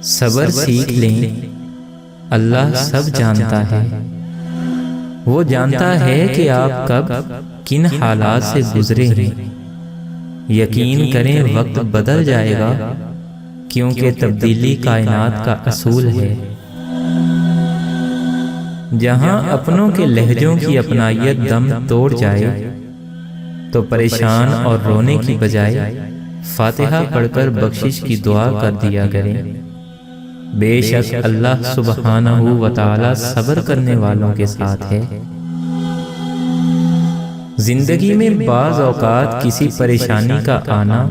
صبر سیکھ لیں، اللہ سب جانتا ہے۔ وہ جانتا ہے کہ آپ کب کن حالات سے گزرے ہیں۔ یقین کریں وقت بدل جائے گا، کیونکہ تبدیلی کائنات کا اصول ہے۔ جہاں اپنوں کے لہجوں کی اپنائیت دم توڑ جائے تو پریشان اور رونے کی بجائے فاتحہ پڑھ کر بخشش کی دعا کر دیا کریں۔ بے شک اللہ سبحانہ و تعالی صبر کرنے والوں کے ساتھ ہے۔ زندگی میں بعض اوقات کسی پریشانی کا آنا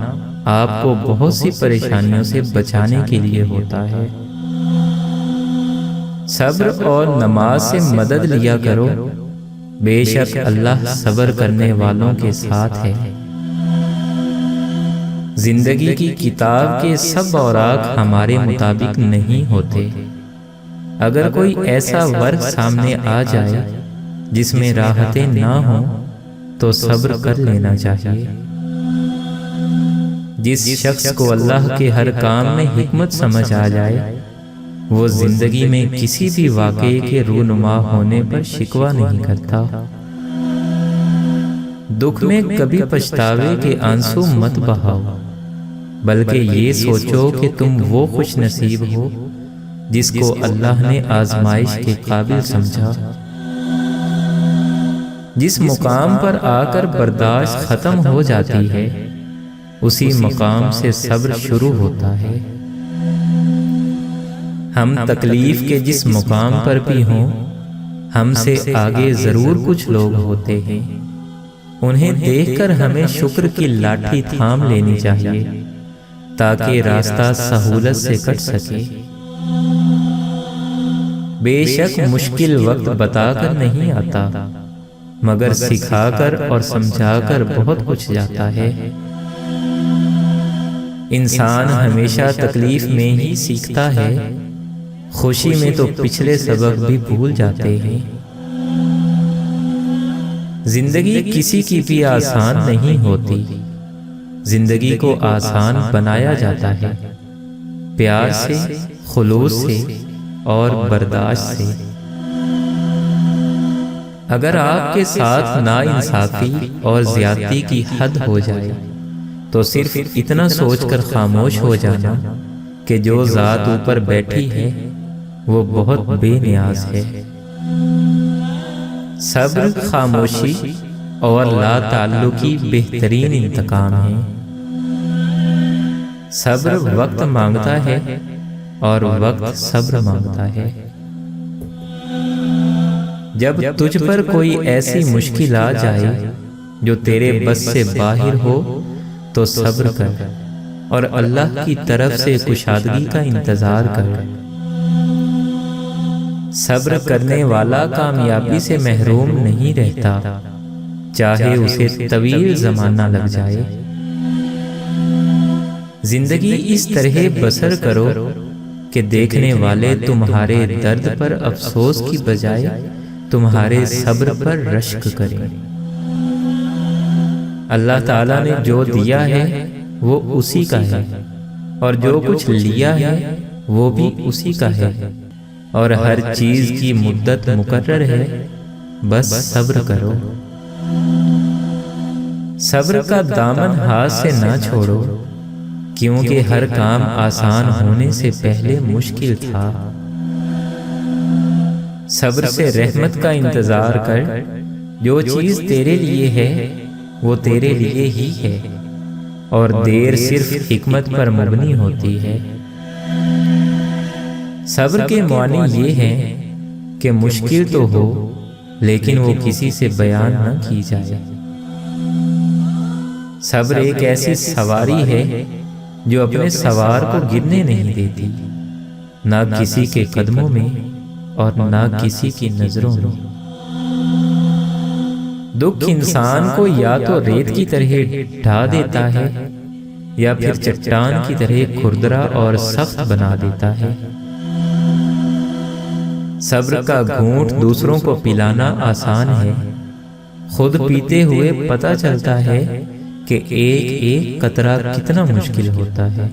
آپ کو بہت سی پریشانیوں سے بچانے کے لیے ہوتا ہے۔ صبر اور نماز سے مدد لیا کرو، بے شک اللہ صبر کرنے والوں کے ساتھ ہے۔ زندگی کی کتاب کے سب اوراق ہمارے مطابق نہیں ہوتے۔ اگر کوئی ایسا ورق سامنے آ جائے جس میں راحتیں نہ ہوں تو صبر کر لینا چاہیے۔ جس شخص کو اللہ کے ہر کام میں حکمت سمجھ آ جائے وہ زندگی میں کسی بھی واقعے کے رونما ہونے پر شکوہ نہیں کرتا۔ دکھ میں کبھی پچھتاوے کے آنسو مت بہاؤ، بلکہ یہ سوچو کہ تم وہ خوش نصیب ہو جس کو اللہ نے آزمائش کے قابل سمجھا۔ جس مقام پر آ کر برداشت ختم ہو جاتی ہے اسی مقام سے صبر شروع ہوتا ہے۔ ہم تکلیف کے جس مقام پر بھی ہوں، ہم سے آگے ضرور کچھ لوگ ہوتے ہیں۔ انہیں دیکھ کر ہمیں شکر کی لاٹھی تھام لینی چاہیے تاکہ راستہ سہولت سے کٹ سکے۔ بے شک مشکل وقت بتا کر نہیں آتا، مگر سکھا کر اور سمجھا کر بہت کچھ جاتا ہے۔ انسان ہمیشہ تکلیف میں ہی سیکھتا ہے، خوشی میں تو پچھلے سبق بھی بھول جاتے ہیں۔ زندگی کسی کی بھی آسان نہیں ہوتی، زندگی کو آسان بنایا جاتا ہے پیار سے، خلوص سے اور برداشت سے۔ اگر آپ کے ساتھ ناانصافی اور زیادتی کی حد ہو جائے تو صرف اتنا سوچ کر خاموش ہو جانا کہ جو ذات اوپر بیٹھی ہے وہ بہت بے نیاز ہے۔ صبر، خاموشی اور لا تعلقی بہترین انتقام ہے۔ صبر وقت مانگتا ہے اور وقت صبر مانگتا ہے۔ جب تجھ پر کوئی ایسی مشکل آ جائے جو تیرے بس سے باہر ہو تو صبر کر اور اللہ کی طرف سے کشادگی کا انتظار کر۔ صبر کرنے والا کامیابی سے محروم نہیں رہتا، چاہے اسے طویل زمانہ لگ جائے۔ زندگی اس طرح بسر کرو کہ دیکھنے والے تمہارے درد پر افسوس کی بجائے تمہارے صبر پر رشک کریں۔ اللہ تعالیٰ نے جو دیا ہے وہ اسی کا ہے، اور جو کچھ لیا ہے وہ بھی اسی کا ہے، اور ہر چیز کی مدت مقرر ہے، بس صبر کرو۔ صبر کا دامن ہاتھ سے نہ چھوڑو، کیونکہ ہر کام آسان ہونے سے پہلے مشکل تھا۔ صبر سے رحمت کا انتظار کر، جو چیز تیرے لیے ہے وہ تیرے لیے ہی ہے، اور دیر صرف حکمت پر مبنی ہوتی ہے۔ صبر کے معنی یہ ہے کہ مشکل تو ہو لیکن وہ کسی سے بیان نہ کی جائے۔ صبر ایک ایسی سواری ہے جو اپنے سوار کو گرنے نہیں دیتی، نہ کسی کے قدموں میں اور نہ کسی کی نظروں میں۔ دکھ انسان کو یا تو ریت کی طرح ڈھا دیتا ہے یا پھر چٹان کی طرح کھردرا اور سخت بنا دیتا ہے۔ صبر کا گھونٹ دوسروں کو پلانا آسان ہے، خود پیتے ہوئے پتہ چلتا ہے کہ ایک ایک قطرہ کتنا مشکل ہوتا ہے۔